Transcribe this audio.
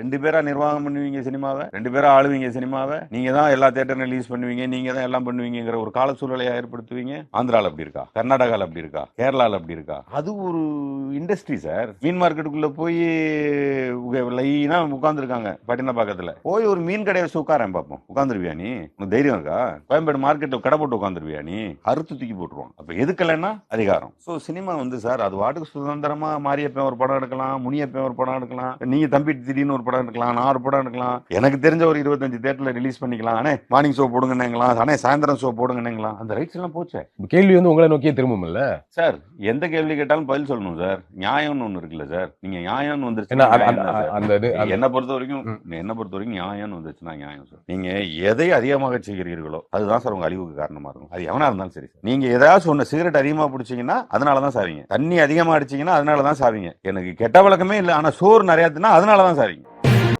2 பேரா நிர்வாகம் பண்ணுவீங்க சினிமாவை, 2 பேரா ஆளுவீங்க சினிமாவை, நீங்க தான் எல்லா தியேட்டரும் ரிலீஸ் பண்ணுவீங்க, நீங்க தான் எல்லாம் பண்ணுவீங்கிற ஒரு கால சூழலையா ஏற்படுத்துவீங்க. ஆந்திரால அப்படி இருக்கா, கர்நாடகால அப்படி இருக்கா, கேரளால அப்படி இருக்கா? அது ஒரு இண்டஸ்ட்ரி சார். மீன் மார்க்கெட்டுக்குள்ள போய் லைனா உட்கார்ந்துருக்காங்க பட்டினப்பாக்கத்துல. போய் ஒரு மீன் கடையை வச்சு உட்காரேன் பார்ப்போம். உட்காந்துருவியா நீ? உனக்கு தைரியம் இருக்கா? கோயம்பேடு மார்க்கெட்ல கடை போட்டு உட்காந்துருவியா நீ? அறுத்து தூக்கி போட்டுருவான். அப்ப எதுக்கலன்னா அதிகாரம். சோ சினிமா சார் அது வாட்டுக்கு சுதந்திரமா மாரியப்பன் ஒரு படம் எடுக்கலாம், முனியப்பன் ஒரு படம் எடுக்கலாம், நீங்க தம்பி திடீர்னு ஒரு படம் எடுக்கலாம், நான் ஒரு படம் எடுக்கலாம், எனக்கு தெரிஞ்ச ஒரு 25 தியேட்டர்ல ரிலீஸ் பண்ணிக்கலாம். அண்ணே மார்னிங் ஷோ போடுங்கன்னீங்களா, அண்ணே சாயந்தரம் ஷோ போடுங்கன்னீங்களா, அந்த ரைட்ஸ் எல்லாம் போச்சே. கேள்வி உங்களை நோக்கியே திரும்பும் இல்ல சார். எந்த கேள்வி கேட்டாலும் பதில் சொல்லணும் சார். நியாயம்னு ஒண்ணு இருக்குல்ல சார். நீங்க நியாயம்னு வந்துருச்சு, என்ன பொறுத்த வரைக்கும் நியாயம்னு வந்துருச்சுன்னா நியாயம் சார். நீங்க எதை அதிகமாக செய்கிறீர்களோ அதுதான் சார் உங்க அழிவுக்கு காரணமா இருக்கும். அது எவனா இருந்தாலும் சரி. நீங்க ஏதாவது ஒண்ணு சிகரெட் அதிகமா பிடிச்சீங்கன்னா அதனாலதான் சாவீங்க. தண்ணி அதிகமா அடிச்சீங்கன்னா அதனாலதான் சாவீங்க. எனக்கு கெட்ட வழக்கமே இல்லை, ஆனா சோறு நிறைய தின்னா அதனாலதான் சாவீங்க.